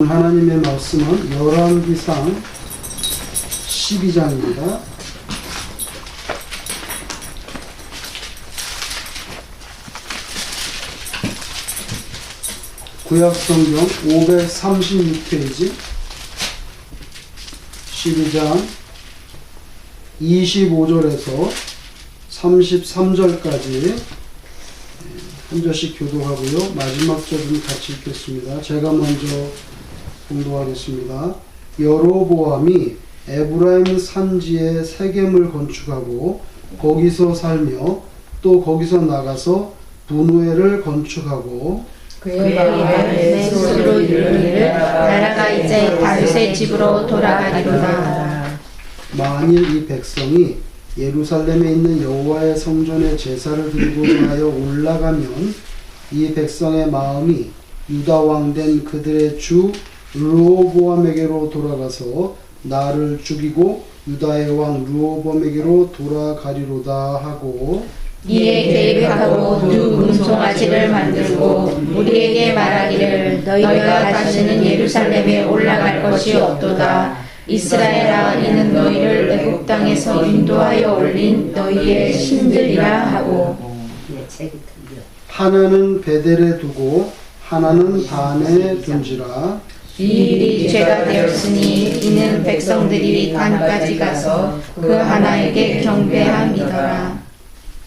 하나님의 말씀은 열왕기상 12장입니다. 구약성경 536페이지 12장 25절에서 33절까지 한 절씩 교도하고요. 마지막 절은 같이 읽겠습니다. 제가 먼저 공독하겠습니다. 여로보암이 에브라임 산지에 세겜을 건축하고 거기서 살며 또 거기서 나가서 분우엘을 건축하고 그의 마음에 스스로 이르기를 나라가 이제 다윗의 집으로 돌아가리로다. 만일 이 백성이 예루살렘에 있는 여호와의 성전에 제사를 드리고자 하여 올라가면 이 백성의 마음이 유다 왕 된 그들의 주 르호보암에게로 돌아가서 나를 죽이고 유다의 왕 르호보암에게로 돌아가리로다 하고 이에 계획하고 두 금송아지를 만들고 우리에게 말하기를 너희가 다시는 예루살렘에 올라갈 것이 없도다. 이스라엘아, 이는 너희를 애굽 땅에서 인도하여 올린 너희의 신들이라 하고 하나는 베델에 두고 하나는 단에 둔지라. 이 일이 죄가 되었으니 이는 백성들이 단까지 가서 그 하나에게 경배함이더라.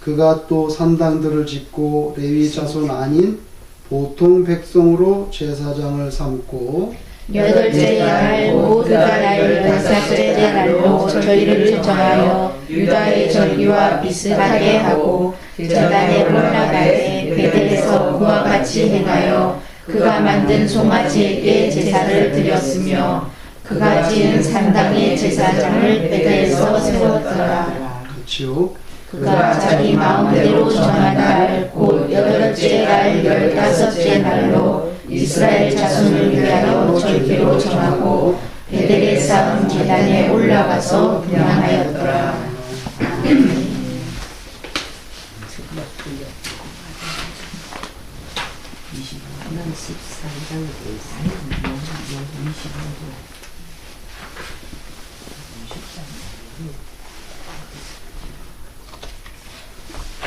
그가 또 산당들을 짓고 레위 자손 아닌 보통 백성으로 제사장을 삼고 여덟째 날 모두가 날 다섯째 날로 저희를 정하여 유다의 절기와 비슷하게 하고 제단에 올라가되 베델에서 그와 같이 행하여 그가 만든 송아지에게 제사를 드렸으며 그가 지은 산당의 제사장을 베델에서 세웠더라. 그렇지요. 그가 자기 마음대로 정한 날 곧 여덟째 날 열다섯째 날로 이스라엘 자손을 위하여 절기로 정하고 베델에 쌓은 제단에 올라가서 분향하였더라.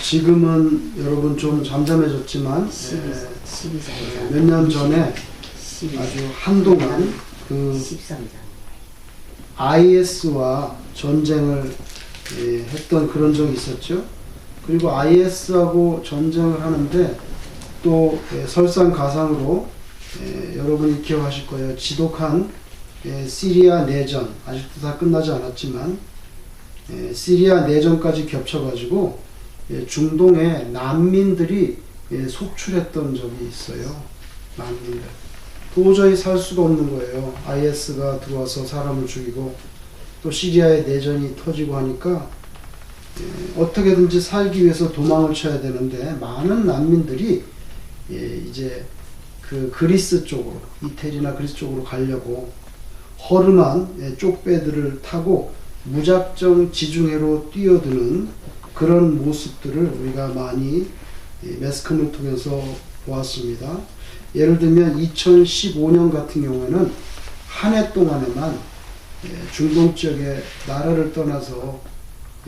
지금은 여러분 좀 잠잠해졌지만 몇 년 전에 아주 한동안 그 IS와 전쟁을 했던 그런 적이 있었죠. 그리고 IS하고 전쟁을 하는데 또 설상가상으로 여러분이 기억하실 거예요. 지독한 시리아 내전, 아직도 다 끝나지 않았지만 시리아 내전까지 겹쳐가지고 중동에 난민들이 속출했던 적이 있어요. 난민들. 도저히 살 수가 없는 거예요. IS가 들어와서 사람을 죽이고 또 시리아의 내전이 터지고 하니까 어떻게든지 살기 위해서 도망을 쳐야 되는데 많은 난민들이 이제 그 그리스 쪽으로, 이태리나 그리스 쪽으로 가려고 허름한 쪽배들을 타고 무작정 지중해로 뛰어드는 그런 모습들을 우리가 많이 매스컴을 통해서 보았습니다. 예를 들면 2015년 같은 경우에는 한 해 동안에만 중동 지역에 나라를 떠나서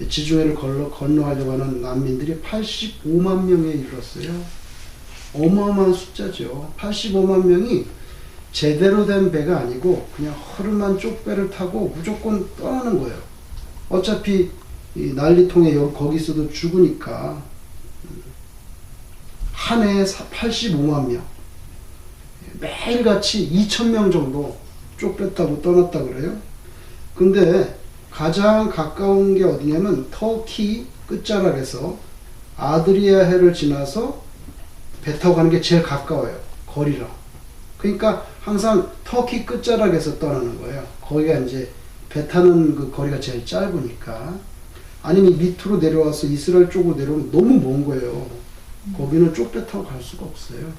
지중해를 건너가려고 하는 난민들이 85만 명에 이르렀어요. 어마어마한 숫자죠. 85만 명이 제대로 된 배가 아니고 그냥 허름한 쪽배를 타고 무조건 떠나는 거예요. 어차피 이 난리통에 거기 있어도 죽으니까 한 해에 85만 명, 매일같이 2,000명 정도 쫓겼다고 떠났다 그래요. 근데 가장 가까운 게 어디냐면 터키 끝자락에서 아드리아 해를 지나서 배 타고 가는 게 제일 가까워요. 거리랑. 그러니까 항상 터키 끝자락에서 떠나는 거예요. 거기가 이제 배 타는 그 거리가 제일 짧으니까. 아니면 밑으로 내려와서 이스라엘 쪽으로 내려오면 너무 먼 거예요. 거기는 쪽배 타고 갈 수가 없어요.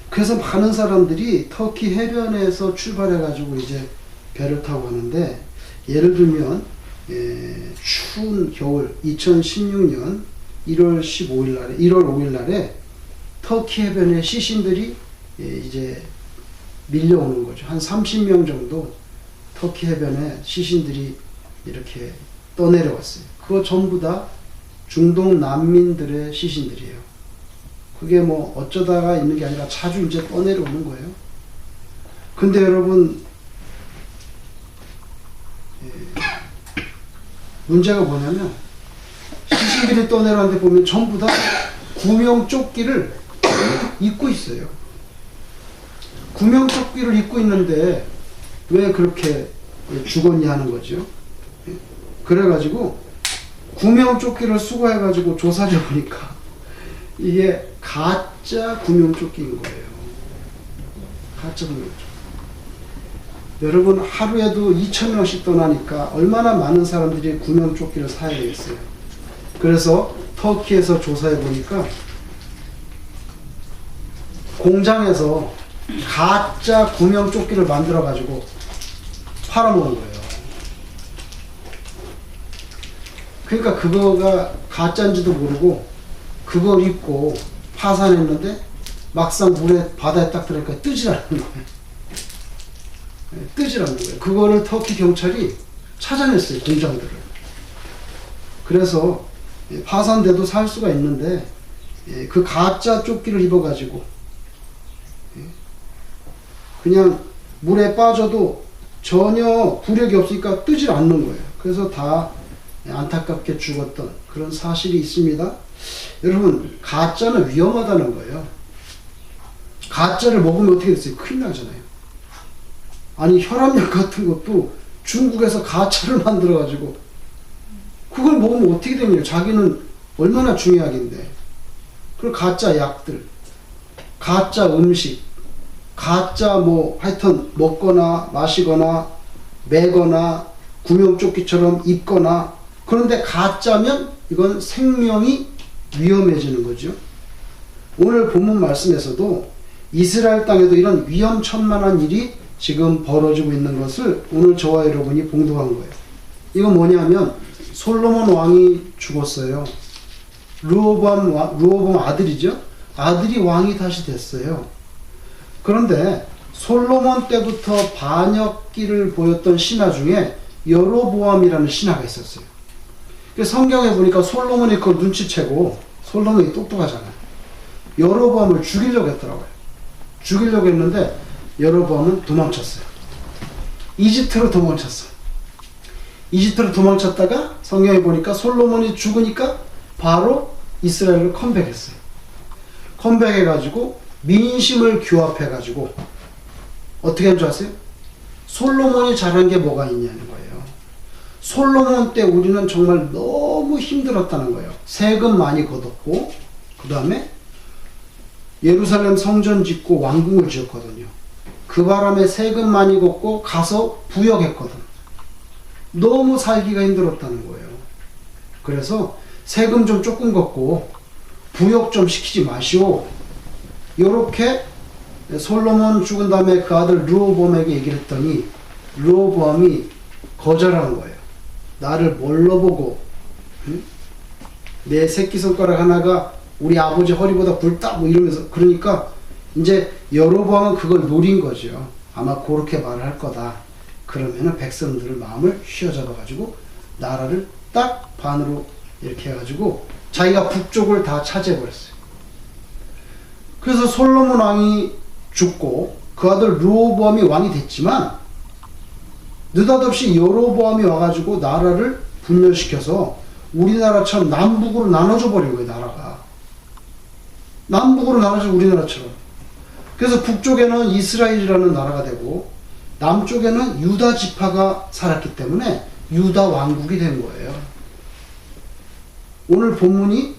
그래서 많은 사람들이 터키 해변에서 출발해가지고 이제 배를 타고 가는데, 예를 들면 추운 겨울 2016년 1월 5일 날에 터키 해변에 시신들이 이제 밀려오는 거죠. 한 30명 정도 터키 해변에 시신들이 이렇게 떠내려왔어요. 그거 전부 다 중동 난민들의 시신들이에요. 그게 뭐 어쩌다가 있는 게 아니라 자주 이제 떠내려오는 거예요. 근데 여러분, 문제가 뭐냐면 시신들이 떠내려왔는데 보면 전부 다 구명조끼를 입고 있어요. 구명조끼를 입고 있는데 왜 그렇게 죽었냐 하는 거죠. 그래가지고 구명조끼를 수거해가지고 조사해 보니까 이게 가짜 구명조끼인 거예요. 가짜 구명조끼. 여러분, 하루에도 2,000명씩 떠나니까 얼마나 많은 사람들이 구명조끼를 사야 되겠어요. 그래서 터키에서 조사해 보니까 공장에서 가짜 구명조끼를 만들어 가지고 팔아먹은 거예요. 그러니까 그거가 가짜인지도 모르고 그걸 입고 파산했는데 막상 물에 바다에 딱 들어가니까 뜨질 않는 거예요. 뜨질 않는 거예요. 그거를 터키 경찰이 찾아냈어요, 공장들을. 그래서 파산돼도 살 수가 있는데 그 가짜 조끼를 입어가지고 그냥 물에 빠져도 전혀 부력이 없으니까 뜨질 않는 거예요. 그래서 다 안타깝게 죽었던 그런 사실이 있습니다. 여러분, 가짜는 위험하다는 거예요. 가짜를 먹으면 어떻게 됐어요? 큰일 나잖아요. 아니, 혈압약 같은 것도 중국에서 가짜를 만들어가지고 그걸 먹으면 어떻게 되냐. 자기는 얼마나 중요하긴데. 그리고 가짜 약들, 가짜 음식, 가짜 뭐 하여튼 먹거나 마시거나 매거나 구명조끼처럼 입거나, 그런데 가짜면 이건 생명이 위험해지는 거죠. 오늘 본문 말씀에서도 이스라엘 땅에도 이런 위험천만한 일이 지금 벌어지고 있는 것을 오늘 저와 여러분이 봉독한 거예요. 이건 뭐냐면 솔로몬 왕이 죽었어요. 르호보암 아들이죠. 아들이 왕이 다시 됐어요. 그런데 솔로몬 때부터 반역기를 보였던 신하 중에 여로보암이라는 신하가 있었어요. 성경에 보니까 솔로몬이 그걸 눈치채고, 솔로몬이 똑똑하잖아요. 여로보암을 죽이려고 했더라고요. 죽이려고 했는데 여로보암은 도망쳤어요. 이집트로 도망쳤어요. 이집트로 도망쳤다가 성경에 보니까 솔로몬이 죽으니까 바로 이스라엘을 컴백했어요. 컴백해가지고 민심을 규합해가지고 어떻게 한 줄 아세요? 솔로몬이 잘한 게 뭐가 있냐는 거예요. 솔로몬 때 우리는 정말 너무 힘들었다는 거예요. 세금 많이 걷었고, 그 다음에 예루살렘 성전 짓고 왕궁을 지었거든요. 그 바람에 세금 많이 걷고 가서 부역했거든. 너무 살기가 힘들었다는 거예요. 그래서 세금 좀 조금 걷고 부역 좀 시키지 마시오. 요렇게 솔로몬 죽은 다음에 그 아들 르호보암에게 얘기를 했더니 르호보암이 거절하는 거예요. 나를 뭘로 보고, 응? 내 새끼손가락 하나가 우리 아버지 허리보다 굵다 뭐 이러면서. 그러니까 이제 여로보암은 그걸 노린 거죠. 아마 그렇게 말을 할 거다. 그러면은 백성들의 마음을 휘어잡아 가지고 나라를 딱 반으로 이렇게 해가지고 자기가 북쪽을 다 차지해 버렸어요. 그래서 솔로몬 왕이 죽고 그 아들 르호보암이 왕이 됐지만 느닷없이 여로보암이 와가지고 나라를 분열시켜서 우리나라처럼 남북으로 나눠져 버린 거예요. 나라가 남북으로 나눠져 우리나라처럼. 그래서 북쪽에는 이스라엘이라는 나라가 되고 남쪽에는 유다 지파가 살았기 때문에 유다 왕국이 된 거예요. 오늘 본문이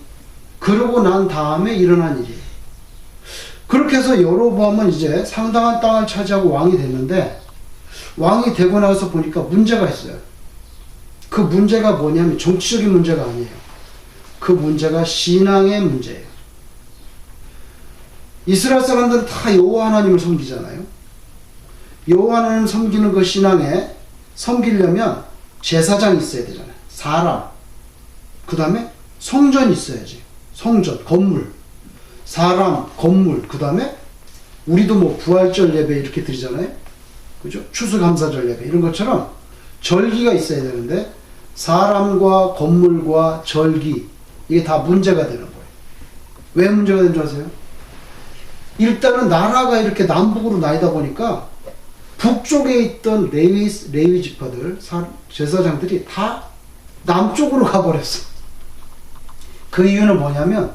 그러고 난 다음에 일어난 일이에요. 그렇게 해서 여로보암은 이제 상당한 땅을 차지하고 왕이 됐는데, 왕이 되고 나서 보니까 문제가 있어요. 그 문제가 뭐냐면 정치적인 문제가 아니에요. 그 문제가 신앙의 문제예요. 이스라엘 사람들은 다 여호와 하나님을 섬기잖아요. 여호와 하나님을 섬기는 그 신앙에 섬기려면 제사장이 있어야 되잖아요. 사람. 그 다음에 성전이 있어야지. 성전, 건물. 사람, 건물. 그 다음에 우리도 뭐 부활절 예배 이렇게 드리잖아요. 그죠? 추수감사절 예배 이런 것처럼 절기가 있어야 되는데 사람과 건물과 절기 이게 다 문제가 되는 거예요. 왜 문제가 되는 줄 아세요? 일단은 나라가 이렇게 남북으로 나이다 보니까 북쪽에 있던 레위 지파들 제사장들이 다 남쪽으로 가버렸어. 그 이유는 뭐냐면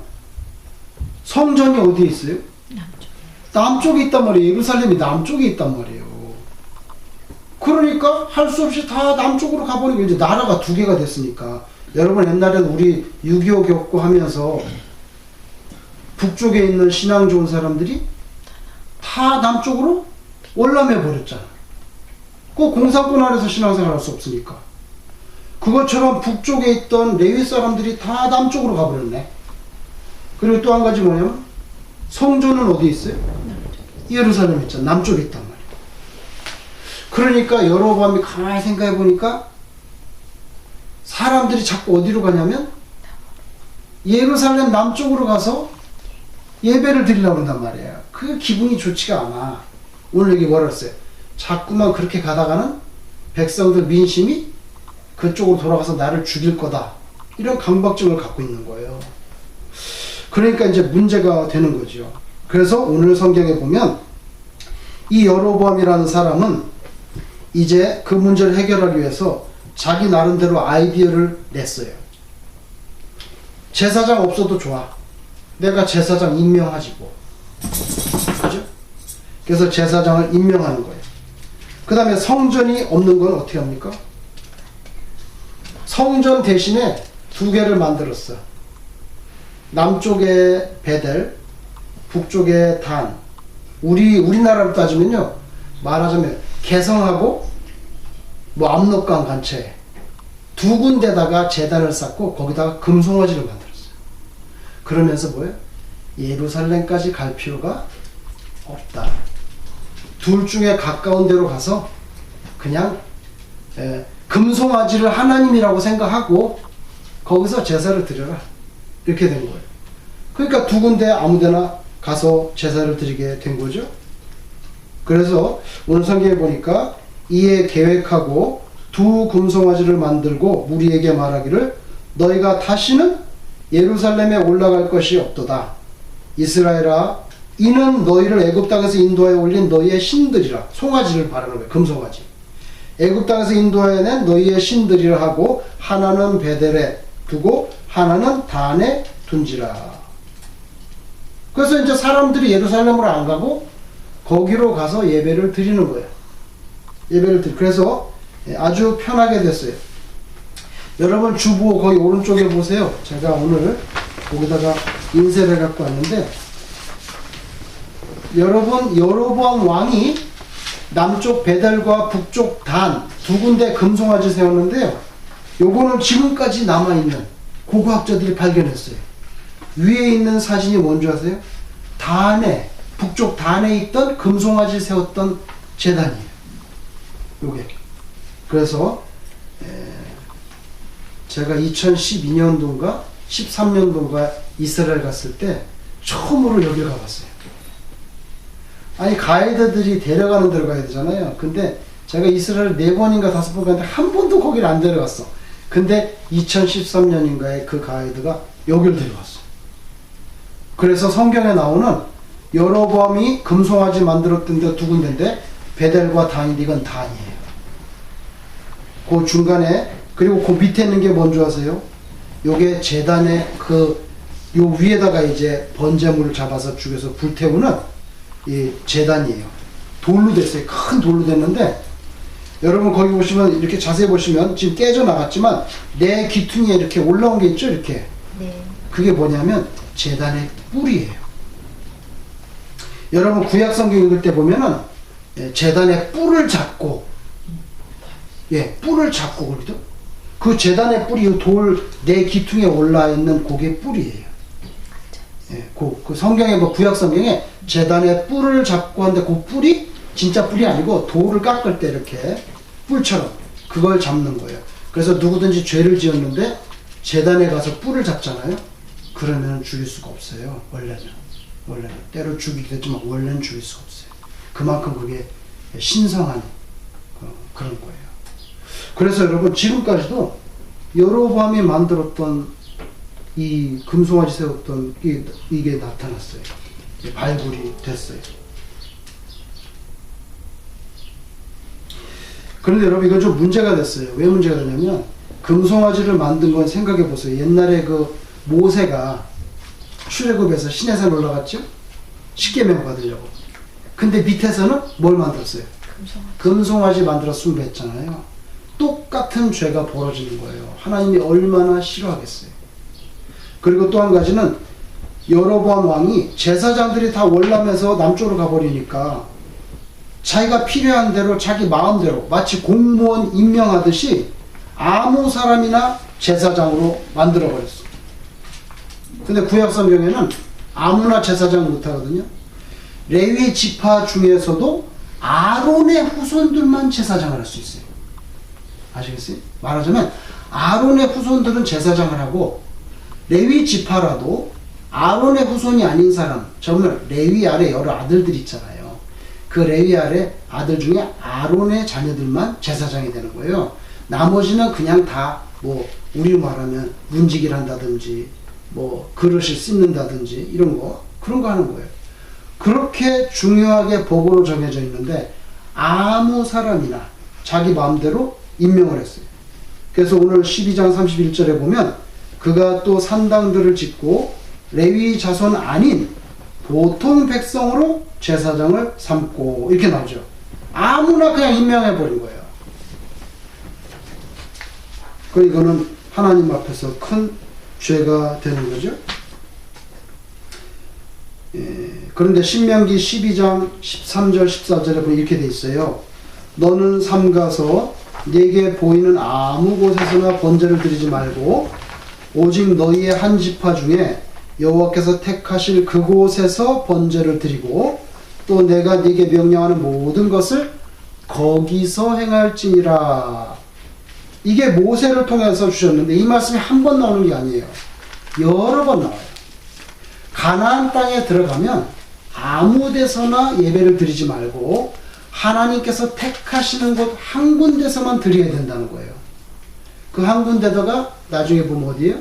성전이 어디에 있어요? 남쪽에 있단 말이에요. 예루살렘이 남쪽에 있단 말이에요. 그러니까 할 수 없이 다 남쪽으로 가버리고 이제 나라가 두 개가 됐으니까. 여러분 옛날에는 우리 6.25 겪고 하면서 북쪽에 있는 신앙 좋은 사람들이 다 남쪽으로 월남해 버렸잖아. 그 공산권 아래서 신앙생활 할 수 없으니까. 그것처럼 북쪽에 있던 레위 사람들이 다 남쪽으로 가버렸네. 그리고 또 한 가지 뭐냐면 성전은 어디 있어요? 예루살렘에 있잖아. 남쪽에 있단 말이야. 그러니까 여로보암이 가만히 생각해 보니까 사람들이 자꾸 어디로 가냐면 예루살렘 남쪽으로 가서 예배를 드리려고 한단 말이에요. 그 기분이 좋지가 않아. 오늘 여기 뭐라 그랬어요? 자꾸만 그렇게 가다가는 백성들 민심이 그쪽으로 돌아가서 나를 죽일 거다. 이런 강박증을 갖고 있는 거예요. 그러니까 이제 문제가 되는 거죠. 그래서 오늘 성경에 보면 이 여로보암이라는 사람은 이제 그 문제를 해결하기 위해서 자기 나름대로 아이디어를 냈어요. 제사장 없어도 좋아. 내가 제사장 임명하지 뭐. 그죠? 그래서 제사장을 임명하는 거예요. 그 다음에 성전이 없는 건 어떻게 합니까? 성전 대신에 두 개를 만들었어. 남쪽에 베델, 북쪽에 단. 우리나라로 따지면요, 말하자면 개성하고 뭐 압록강 근처에 두 군데다가 제단을 쌓고 거기다가 금송아지를 만들었어요. 그러면서 뭐예요? 예루살렘까지 갈 필요가 없다. 둘 중에 가까운 데로 가서 그냥 금송아지를 하나님이라고 생각하고 거기서 제사를 드려라. 이렇게 된 거예요. 그러니까 두 군데 아무데나 가서 제사를 드리게 된 거죠. 그래서 오늘 성경에 보니까 이에 계획하고 두 금송아지를 만들고 무리에게 말하기를 너희가 다시는 예루살렘에 올라갈 것이 없도다. 이스라엘아, 이는 너희를 애굽 땅에서 인도하여 올린 너희의 신들이라. 송아지를 말하는 거예요. 금송아지. 애굽 땅에서 인도하여 낸 너희의 신들이라 하고 하나는 베델에 두고 하나는 단에 둔지라. 그래서 이제 사람들이 예루살렘으로 안 가고 거기로 가서 예배를 드리는 거예요. 그래서 아주 편하게 됐어요. 여러분 주보 거기 오른쪽에 보세요. 제가 오늘 거기다가 인쇄를 갖고 왔는데, 여러분 여로보암 왕이 남쪽 베델과 북쪽 단 두 군데 금송아지 세웠는데요. 요거는 지금까지 남아있는 고고학자들이 발견했어요. 위에 있는 사진이 뭔지 아세요? 단에, 북쪽 단에 있던 금송아지 세웠던 제단이에요. 요게. 그래서 제가 2012년도인가 13년도인가 이스라엘 갔을 때 처음으로 여기를 가봤어요. 아니 가이드들이 데려가는 데로 가야 되잖아요. 근데 제가 이스라엘 4번인가 5번 갔는데 한 번도 거기를 안 데려갔어. 근데 2013년인가에 그 가이드가 여기를 데려갔어. 그래서 성경에 나오는 여로보암이 금송아지 만들었던 데 두 군데인데 베델과 단인데 이건 단이에요. 그 중간에, 그리고 그 밑에 있는 게 뭔지 아세요? 요게 제단의 요 위에다가 이제 번제물을 잡아서 죽여서 불태우는 이 제단이에요. 돌로 됐어요. 큰 돌로 됐는데, 여러분 거기 보시면 이렇게 자세히 보시면 지금 깨져 나갔지만 내 귀퉁이에 이렇게 올라온 게 있죠, 이렇게. 네. 그게 뭐냐면 제단의 뿔이에요. 여러분 구약 성경 읽을 때 보면은 제단의 뿔을 잡고, 뿔을 잡고 그러죠. 그 제단의 뿔이 내 귀퉁이에 올라 있는 그게 뿔이에요. 그 성경에 구약 성경에 제단의 뿔을 잡고 하는데 그 뿔이 진짜 뿔이 아니고 돌을 깎을 때 이렇게 뿔처럼 그걸 잡는 거예요. 그래서 누구든지 죄를 지었는데 제단에 가서 뿔을 잡잖아요. 그러면 죽일 수가 없어요. 원래는. 원래는. 때로 죽이기도 했지만 원래는 죽일 수가 없어요. 그만큼 그게 신성한 그런 거예요. 그래서 여러분 지금까지도 여로보암이 만들었던 이 금송아지 세웠던 이게 나타났어요. 발굴이 됐어요. 그런데 여러분 이건 좀 문제가 됐어요. 왜 문제가 되냐면 금송아지를 만든 건 생각해 보세요. 옛날에 그 모세가 출애굽에서 시내산 올라갔죠? 십계명 받으려고. 근데 밑에서는 뭘 만들었어요? 금송아지 만들어 숭배했잖아요. 똑같은 죄가 벌어지는 거예요. 하나님이 얼마나 싫어하겠어요. 그리고 또 한 가지는 여로보암 왕이 제사장들이 다 월남에서 남쪽으로 가버리니까 자기가 필요한 대로 자기 마음대로 마치 공무원 임명하듯이 아무 사람이나 제사장으로 만들어버렸어. 근데 구약 성경에는 아무나 제사장 못하거든요. 레위 지파 중에서도 아론의 후손들만 제사장을 할 수 있어요. 아시겠어요? 말하자면 아론의 후손들은 제사장을 하고 레위 지파라도 아론의 후손이 아닌 사람, 정말 레위 아래 여러 아들들 있잖아요. 그 레위 아래 아들 중에 아론의 자녀들만 제사장이 되는 거예요. 나머지는 그냥 다 뭐 우리 말하면 문지기를 한다든지 뭐 그릇을 씻는다든지 이런 거 그런 거 하는 거예요. 그렇게 중요하게 법으로 정해져 있는데 아무 사람이나 자기 마음대로 임명을 했어요. 그래서 오늘 12장 31절에 보면 그가 또 산당들을 짓고 레위 자손 아닌 보통 백성으로 제사장을 삼고 이렇게 나오죠. 아무나 그냥 임명해버린 거예요. 이거는 하나님 앞에서 큰 죄가 되는 거죠. 그런데 신명기 12장 13절 14절에 보면 이렇게 돼 있어요. 너는 삼가서 네게 보이는 아무 곳에서나 번제를 드리지 말고 오직 너희의 한 지파 중에 여호와께서 택하실 그곳에서 번제를 드리고 또 내가 네게 명령하는 모든 것을 거기서 행할지니라. 이게 모세를 통해서 주셨는데 이 말씀이 한 번 나오는 게 아니에요. 여러 번 나와요. 가나안 땅에 들어가면 아무 데서나 예배를 드리지 말고 하나님께서 택하시는 곳 한 군데서만 드려야 된다는 거예요. 그 한 군데다가 나중에 보면 어디예요?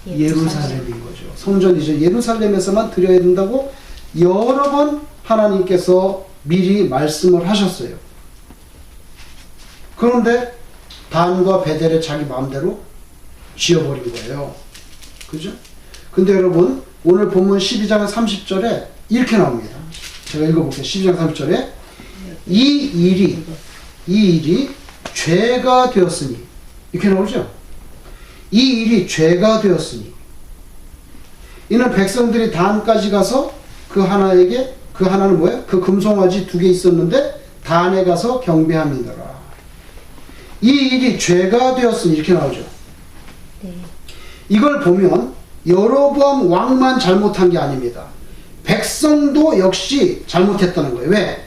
예루살렘인 거죠. 성전이죠. 예루살렘에서만 드려야 된다고 여러 번 하나님께서 미리 말씀을 하셨어요. 그런데 단과 베델에 자기 마음대로 지어버린 거예요. 그죠? 근데 여러분 오늘 본문 12장 30절에 이렇게 나옵니다. 제가 읽어볼게요. 12장 30절에 이 일이 죄가 되었으니 이렇게 나오죠? 이 일이 죄가 되었으니 이는 백성들이 단까지 가서 그 하나에게 그 하나는 뭐예요? 그 금송아지 2개 있었는데 단에 가서 경배함이더라. 이 일이 죄가 되었으니 이렇게 나오죠. 네. 이걸 보면 여로보암 왕만 잘못한 게 아닙니다. 백성도 역시 잘못했다는 거예요. 왜?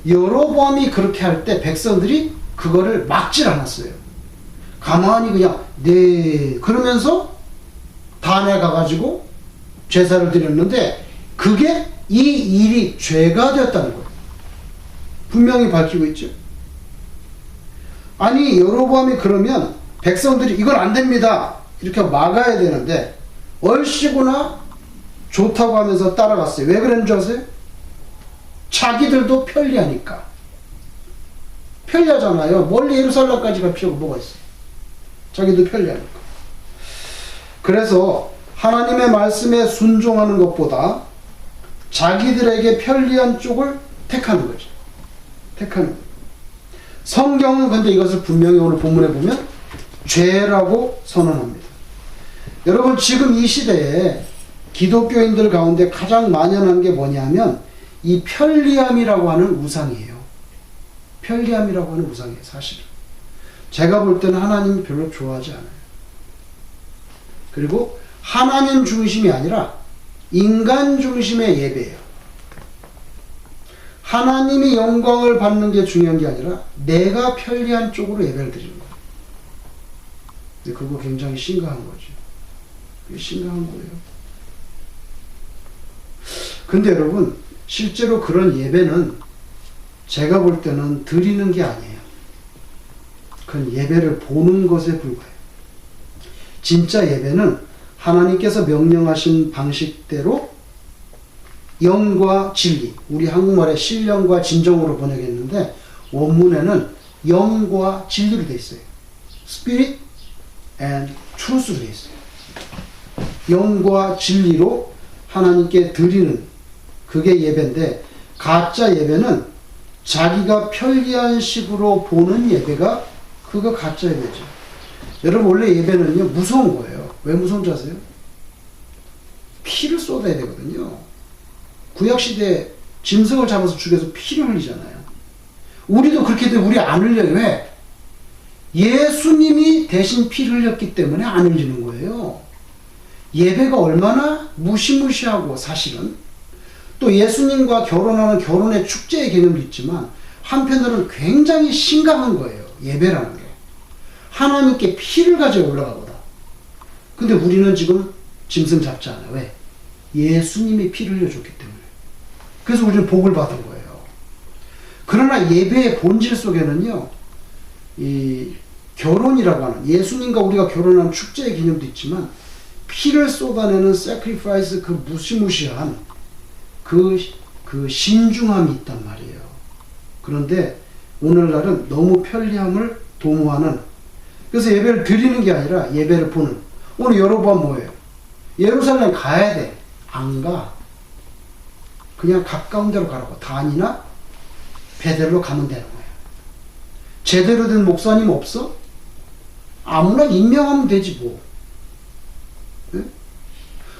여로보암이 그렇게 할 때 백성들이 그거를 막질 않았어요. 가만히 그냥 네 그러면서 단에 가가지고 제사를 드렸는데 그게 이 일이 죄가 되었다는 거예요. 분명히 밝히고 있죠. 아니 여로보암이 그러면 백성들이 이건 안 됩니다 이렇게 막아야 되는데 얼씨구나 좋다고 하면서 따라갔어요. 왜 그랬는 줄 아세요? 자기들도 편리하니까. 편리하잖아요. 멀리 예루살렘까지 갈 필요가 뭐가 있어요. 자기도 편리하니까. 그래서 하나님의 말씀에 순종하는 것보다 자기들에게 편리한 쪽을 택하는 거죠. 택하는 거예요. 성경은 근데 이것을 분명히 오늘 본문에 보면 죄라고 선언합니다. 여러분 지금 이 시대에 기독교인들 가운데 가장 만연한 게 뭐냐면 이 편리함이라고 하는 우상이에요. 편리함이라고 하는 우상이에요. 사실은 제가 볼 때는 하나님이 별로 좋아하지 않아요. 그리고 하나님 중심이 아니라 인간 중심의 예배예요. 하나님이 영광을 받는 게 중요한 게 아니라 내가 편리한 쪽으로 예배를 드리는 거예요. 근데 그거 굉장히 심각한 거죠. 그게 심각한 거예요. 근데 여러분, 실제로 그런 예배는 제가 볼 때는 드리는 게 아니에요. 그건 예배를 보는 것에 불과해요. 진짜 예배는 하나님께서 명령하신 방식대로 영과 진리, 우리 한국말에 신령과 진정으로 번역했는데 원문에는 영과 진리로 되어 있어요. Spirit and Truth로 되어 있어요. 영과 진리로 하나님께 드리는 그게 예배인데, 가짜 예배는 자기가 편리한 식으로 보는 예배가 그거 가짜 예배죠. 여러분, 원래 예배는요 무서운 거예요. 왜 무서운지 아세요? 피를 쏟아야 되거든요. 구약시대에 짐승을 잡아서 죽여서 피를 흘리잖아요. 우리도 그렇게 되면 우리 안 흘려요. 왜? 예수님이 대신 피를 흘렸기 때문에 안 흘리는 거예요. 예배가 얼마나 무시무시하고, 사실은 또 예수님과 결혼하는 결혼의 축제의 개념도 있지만 한편으로는 굉장히 심각한 거예요. 예배라는 게 하나님께 피를 가지고 올라가보다. 근데 우리는 지금 짐승 잡지 않아요. 왜? 예수님이 피를 흘려줬기 때문에. 그래서 우리는 복을 받은 거예요. 그러나 예배의 본질 속에는요, 이 결혼이라고 하는, 예수님과 우리가 결혼하는 축제의 개념도 있지만 피를 쏟아내는 sacrifice, 그 무시무시한 그 신중함이 있단 말이에요. 그런데 오늘날은 너무 편리함을 도모하는, 그래서 예배를 드리는 게 아니라 예배를 보는. 오늘 여러분 뭐예요? 예루살렘 가야 돼. 안 가. 그냥 가까운 데로 가라고. 단이나 베델로 가면 되는 거예요. 제대로 된 목사님 없어? 아무나 임명하면 되지 뭐. 네?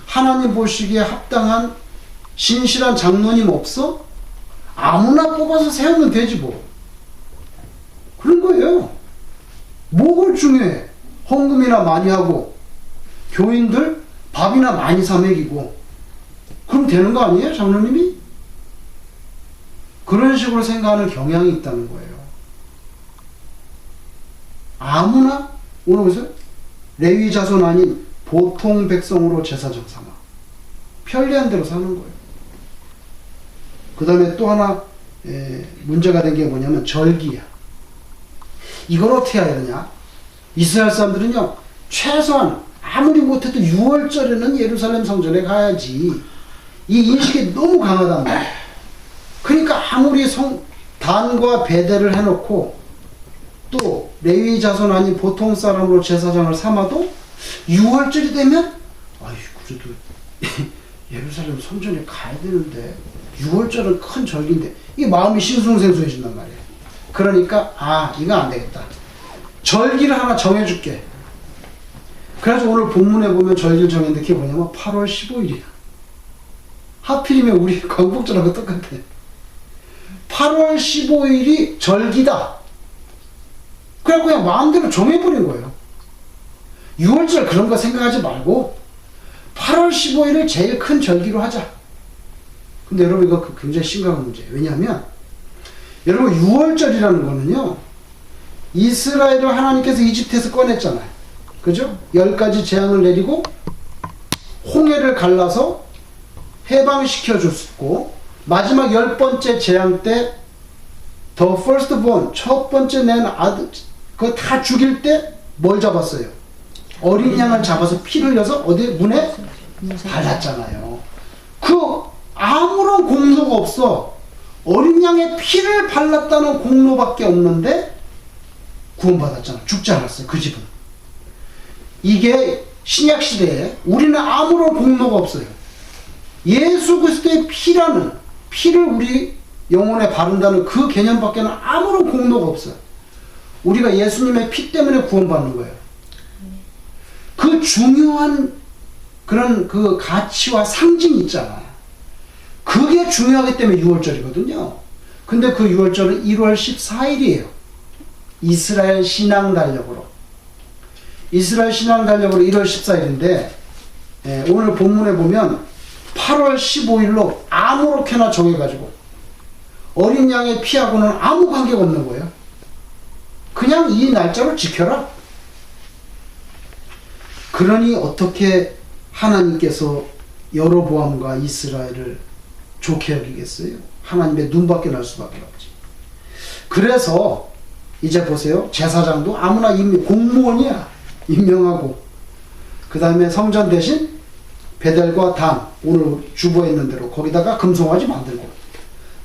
하나님 보시기에 합당한 신실한 장로님 없어? 아무나 뽑아서 세우면 되지 뭐. 그런 거예요. 뭐가 중요해? 헌금이나 많이 하고 교인들 밥이나 많이 사 먹이고 그럼 되는 거 아니에요? 장로님이? 그런 식으로 생각하는 경향이 있다는 거예요. 아무나 오늘 보세요. 레위 자손 아닌 보통 백성으로 제사장 삼아 편리한 대로 사는 거예요. 그 다음에 또 하나 문제가 된 게 뭐냐면 절기야. 이걸 어떻게 해야 되냐? 이스라엘 사람들은요, 최소한 아무리 못해도 6월절에는 예루살렘 성전에 가야지. 이 인식이 너무 강하단 말이에요. 그러니까 아무리 단과 배대를 해놓고 또 레위 자손 아닌 보통 사람으로 제사장을 삼아도 6월절이 되면 아이 그래도 예루살렘 성전에 가야 되는데 6월절은 큰 절기인데, 이게 마음이 싱숭생숭해진단 말이에요. 그러니까 이거 안 되겠다. 절기를 하나 정해줄게. 그래서 오늘 본문에 보면 절기를 정했는데 그게 뭐냐면 8월 15일이야. 하필이면 우리 광복절하고 똑같아. 8월 15일이 절기다. 그래서 그냥 마음대로 정해버린 거예요. 6월절 그런 거 생각하지 말고 8월 15일을 제일 큰 절기로 하자. 근데 여러분 이거 굉장히 심각한 문제예요. 왜냐하면 여러분 6월절이라는 거는요, 이스라엘을 하나님께서 이집트에서 꺼냈잖아요. 그죠? 10가지 재앙을 내리고 홍해를 갈라서 해방시켜 줬고, 마지막 10번째 재앙 때 The firstborn, 첫 번째 낸 아들, 그거 다 죽일 때 뭘 잡았어요? 어린 양을 잡아서 피를 흘려서 어디 문에 발랐잖아요. 그 아무런 공로가 없어. 어린 양의 피를 발랐다는 공로밖에 없는데 구원받았잖아. 죽지 않았어요. 그 집은. 이게 신약시대에 우리는 아무런 공로가 없어요. 예수 그리스도의 피라는, 피를 우리 영혼에 바른다는 그 개념밖에는 아무런 공로가 없어요. 우리가 예수님의 피 때문에 구원받는 거예요. 그 중요한 그런 그 가치와 상징이 있잖아요. 그게 중요하기 때문에 6월절이거든요. 근데 그 6월절은 1월 14일이에요. 이스라엘 신앙 달력으로. 이스라엘 신앙 달력으로 1월 14일인데, 오늘 본문에 보면 8월 15일로 아무렇게나 정해가지고 어린 양의 피하고는 아무 관계가 없는 거예요. 그냥 이 날짜를 지켜라. 그러니 어떻게 하나님께서 여로보암과 이스라엘을 좋게 여기겠어요? 하나님의 눈밖에 날 수밖에 없지. 그래서 이제 보세요. 제사장도 아무나 공무원이야. 임명하고. 그 다음에 성전 대신 베델과 단, 오늘 주보에 있는 대로 거기다가 금송아지 만들고,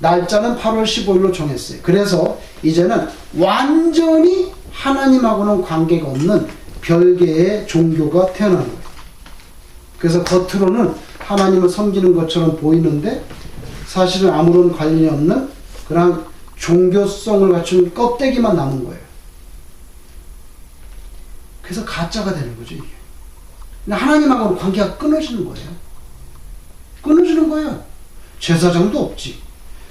날짜는 8월 15일로 정했어요. 그래서 이제는 완전히 하나님하고는 관계가 없는 별개의 종교가 태어난 거예요. 그래서 겉으로는 하나님을 섬기는 것처럼 보이는데 사실은 아무런 관련이 없는 그냥 종교성을 갖춘 껍데기만 남은 거예요. 그래서 가짜가 되는 거죠, 이게. 하나님하고는 관계가 끊어지는 거예요. 끊어지는 거예요. 제사장도 없지.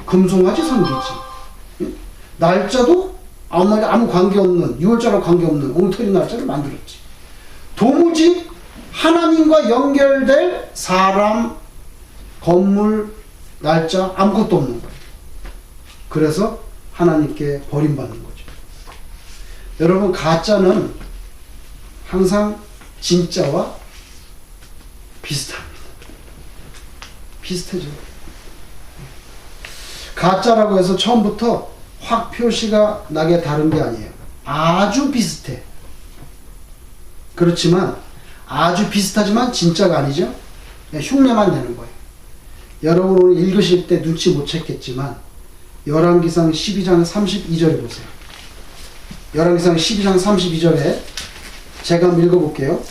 금송아지 섬기지. 날짜도 아무 관계없는, 6월절하고 관계없는 엉터리 날짜를 만들었지. 도무지 하나님과 연결될 사람, 건물, 날짜 아무것도 없는 거예요. 그래서 하나님께 버림받는 거죠. 여러분, 가짜는 항상 진짜와 비슷합니다. 비슷해져요. 가짜라고 해서 처음부터 확 표시가 나게 다른 게 아니에요. 아주 비슷해. 그렇지만 아주 비슷하지만 진짜가 아니죠. 흉내만 내는 거예요. 여러분 오늘 읽으실 때 눈치 못 챘겠지만 열왕기상 12장 32절에 보세요. 열왕기상 12장 32절에 제가 한번 읽어볼게요.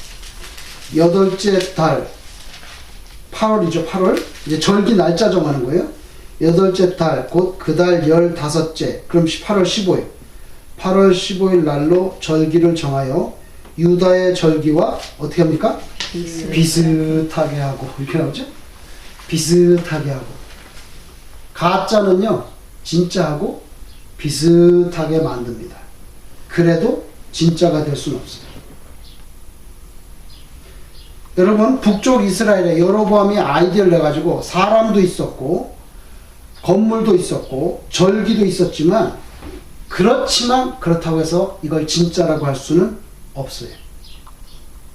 8째 달 8월이죠. 8월. 이제 절기 날짜 정하는 거예요. 8째 달 곧 그 달 15째, 그럼 8월 15일. 8월 15일 날로 절기를 정하여 유다의 절기와 어떻게 합니까? 비슷하게 하고. 이렇게 나오죠? 비슷하게 하고. 가짜는요, 진짜하고 비슷하게 만듭니다. 그래도 진짜가 될 수는 없어요. 여러분, 북쪽 이스라엘에 여로보암이 아이디어를 내가지고 사람도 있었고 건물도 있었고 절기도 있었지만, 그렇지만 그렇다고 해서 이걸 진짜라고 할 수는 없어요.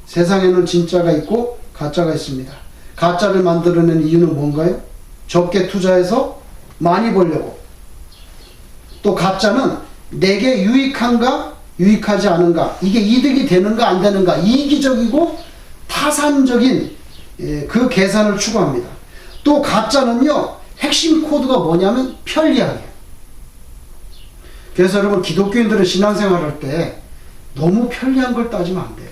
세상에는 진짜가 있고 가짜가 있습니다. 가짜를 만들어낸 이유는 뭔가요? 적게 투자해서 많이 벌려고. 또 가짜는 내게 유익한가 유익하지 않은가, 이게 이득이 되는가 안 되는가, 이기적이고 타산적인 그 계산을 추구합니다. 또 가짜는요, 핵심 코드가 뭐냐면 편리하게. 그래서 여러분, 기독교인들은 신앙생활 할 때 너무 편리한 걸 따지면 안 돼요.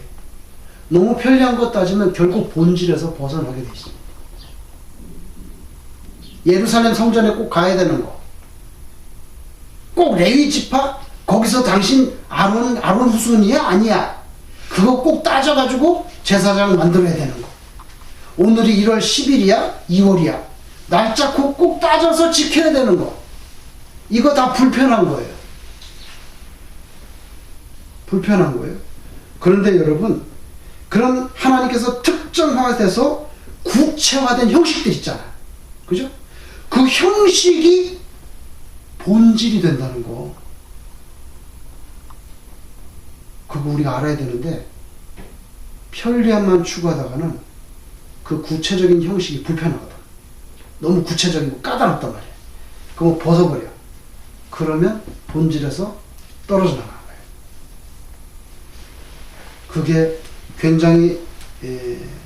너무 편리한 거 따지면 결국 본질에서 벗어나게 돼 있습니다. 예루살렘 성전에 꼭 가야 되는 거, 꼭 레위 지파, 거기서 당신 아론 후손이야 아니야, 그거 꼭 따져가지고 제사장 만들어야 되는 거. 오늘이 1월 10일이야 2월이야, 날짜 꼭 따져서 지켜야 되는 거. 이거 다 불편한 거예요. 불편한 거예요. 그런데 여러분, 그런 하나님께서 특정화돼서 구체화된 형식들 있잖아요. 그죠? 그 형식이 본질이 된다는 거, 그거 우리가 알아야 되는데, 편리함만 추구하다가는 그 구체적인 형식이 불편하거든. 너무 구체적이고 까다롭단 말이야. 그거 벗어버려. 그러면 본질에서 떨어져 나가는 거예요. 그게 굉장히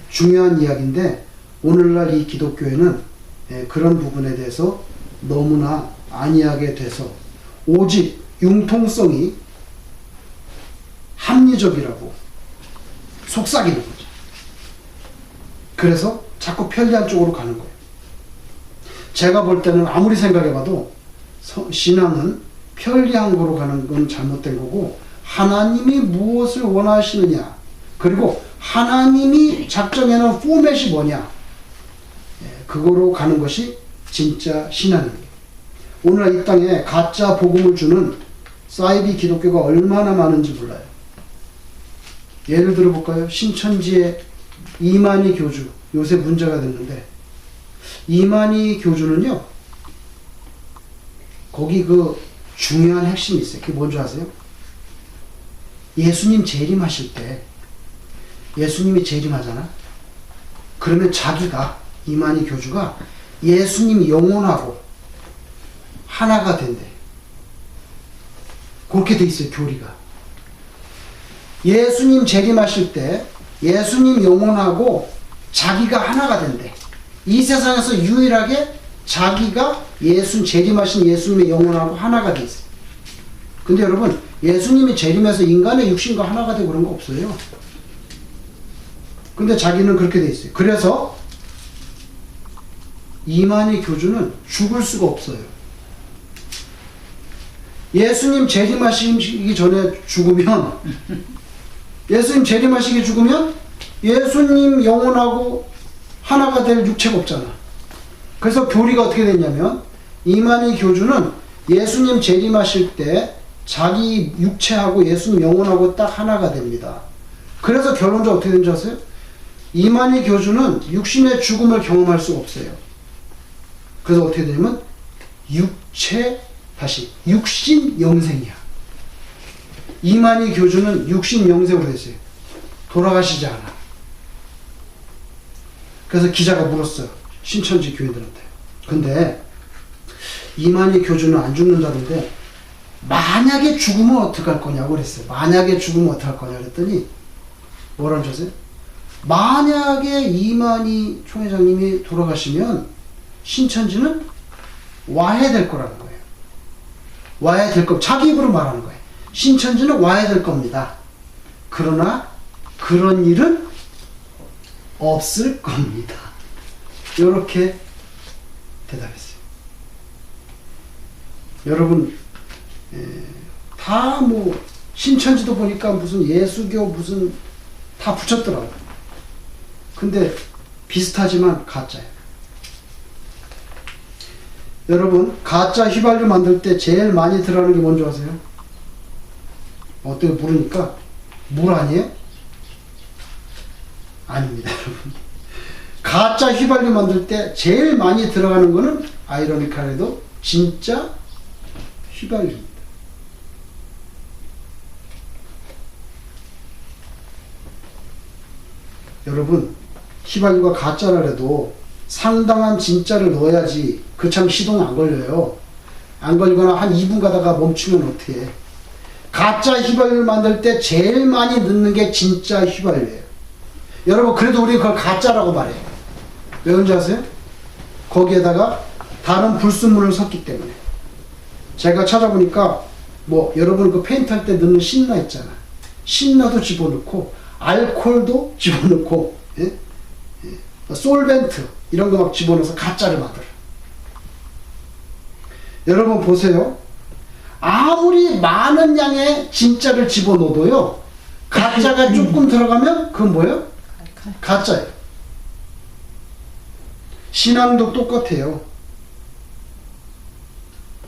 중요한 이야기인데, 오늘날 이 기독교회는 그런 부분에 대해서 너무나 안이하게 돼서 오직 융통성이 합리적이라고 속삭이는 거죠. 그래서 자꾸 편리한 쪽으로 가는 거예요. 제가 볼 때는 아무리 생각해봐도 신앙은 편리한 거로 가는 건 잘못된 거고, 하나님이 무엇을 원하시느냐, 그리고 하나님이 작정해놓은 포맷이 뭐냐, 그거로 가는 것이 진짜 신앙입니다. 오늘 이 땅에 가짜 복음을 주는 사이비 기독교가 얼마나 많은지 몰라요. 예를 들어 볼까요? 신천지의 이만희 교주, 요새 문제가 됐는데, 이만희 교주는요, 거기 그 중요한 핵심이 있어요. 그게 뭔지 아세요? 예수님 재림하실 때, 예수님이 재림하잖아? 그러면 자기가, 이만희 교주가 예수님이 영혼하고 하나가 된대. 그렇게 돼 있어요, 교리가. 예수님 재림하실 때 예수님 영혼하고 자기가 하나가 된대. 이 세상에서 유일하게 자기가 재림하신 예수님의 영혼하고 하나가 돼 있어요. 근데 여러분, 예수님이 재림해서 인간의 육신과 하나가 되고 그런 거 없어요. 근데 자기는 그렇게 돼 있어요. 그래서 이만희 교주는 죽을 수가 없어요. 예수님 재림하시기 전에 죽으면 예수님 재림하시기 죽으면 예수님 영혼하고 하나가 될 육체가 없잖아. 그래서 교리가 어떻게 됐냐면 이만희 교주는 예수님 재림하실 때 자기 육체하고 예수님 영혼하고 딱 하나가 됩니다. 그래서 결론적으로 어떻게 된지 아세요? 이만희 교주는 육신의 죽음을 경험할 수가 없어요. 그래서 어떻게 되냐면 육신 영생이야. 이만희 교주는 육신 영생으로 됐어요. 돌아가시지 않아. 그래서 기자가 물었어요. 신천지 교인들한테. 근데 이만희 교주는 안 죽는다는데 만약에 죽으면 어떡할 거냐고 그랬어요. 만약에 죽으면 어떡할 거냐 그랬더니 뭐라는 줄 아세요? 만약에 이만희 총회장님이 돌아가시면 신천지는 와해될 거라는 거예요. 와해될 거, 자기 입으로 말하는 거예요. 신천지는 와해될 겁니다. 그러나 그런 일은 없을 겁니다. 이렇게 대답했어요. 여러분, 다 뭐 신천지도 보니까 무슨 예수교 무슨 다 붙였더라고요. 근데 비슷하지만 가짜예요. 여러분, 가짜 휘발유 만들 때 제일 많이 들어가는 게 뭔지 아세요? 어떻게 물으니까 물 아니에요? 아닙니다, 여러분. 가짜 휘발유 만들 때 제일 많이 들어가는 거는 아이러니컬해도 진짜 휘발유입니다. 여러분, 휘발유가 가짜라 해도 상당한 진짜를 넣어야지 그 참 시동 안 걸려요. 안 걸리거나 한 2분 가다가 멈추면 어떻게 해. 가짜 휘발유를 만들 때 제일 많이 넣는 게 진짜 휘발유예요. 여러분, 그래도 우리 그걸 가짜라고 말해요. 왜 그런지 아세요? 거기에다가 다른 불순물을 섞기 때문에. 제가 찾아보니까 뭐 여러분 그 페인트 할 때 넣는 신나 있잖아. 신나도 집어넣고 알코올도 집어넣고, 예? 솔벤트 이런 거 막 집어넣어서 가짜를 만들어. 여러분 보세요. 아무리 많은 양의 진짜를 집어넣어도요, 가짜가 조금 들어가면 그건 뭐예요? 가짜예요. 신앙도 똑같아요.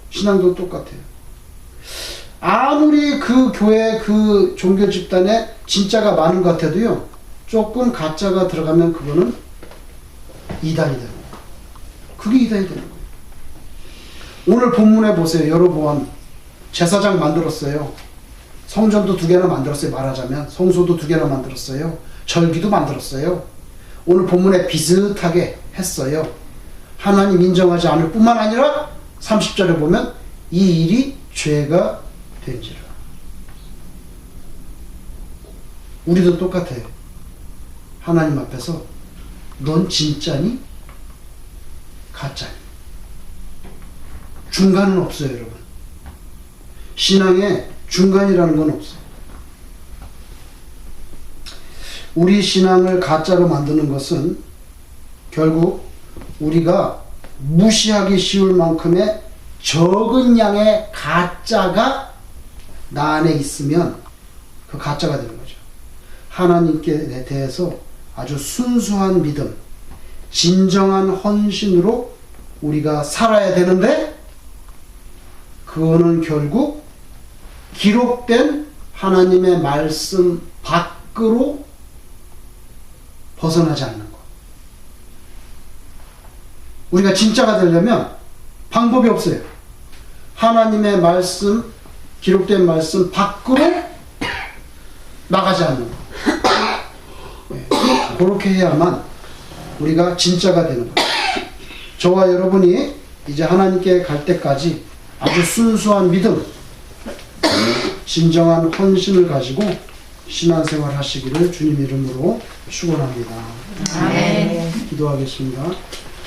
신앙도 똑같아요. 아무리 그 교회 그 종교 집단에 진짜가 많은 것 같아도요, 조금 가짜가 들어가면 그거는 이단이 되는 거예요. 그게 이단이 되는 거예요. 오늘 본문에 보세요. 여로보암 제사장 만들었어요. 성전도 2개나 만들었어요. 말하자면 성소도 2개나 만들었어요. 절기도 만들었어요. 오늘 본문에 비슷하게 했어요. 하나님 인정하지 않을 뿐만 아니라 30절에 보면 이 일이 죄가 된지라. 우리도 똑같아요. 하나님 앞에서 넌 진짜니? 가짜니? 중간은 없어요, 여러분. 신앙에 중간이라는 건 없어요. 우리 신앙을 가짜로 만드는 것은 결국 우리가 무시하기 쉬울 만큼의 적은 양의 가짜가 나 안에 있으면 그 가짜가 되는 거죠. 하나님께 대해서 아주 순수한 믿음, 진정한 헌신으로 우리가 살아야 되는데, 그거는 결국 기록된 하나님의 말씀 밖으로 벗어나지 않는 것. 우리가 진짜가 되려면 방법이 없어요. 하나님의 말씀, 기록된 말씀 밖으로 나가지 않는 것. 그렇게 해야만 우리가 진짜가 되는 거예요. 저와 여러분이 이제 하나님께 갈 때까지 아주 순수한 믿음, 진정한 헌신을 가지고 신앙생활 하시기를 주님 이름으로 축원합니다. 아멘. 기도하겠습니다.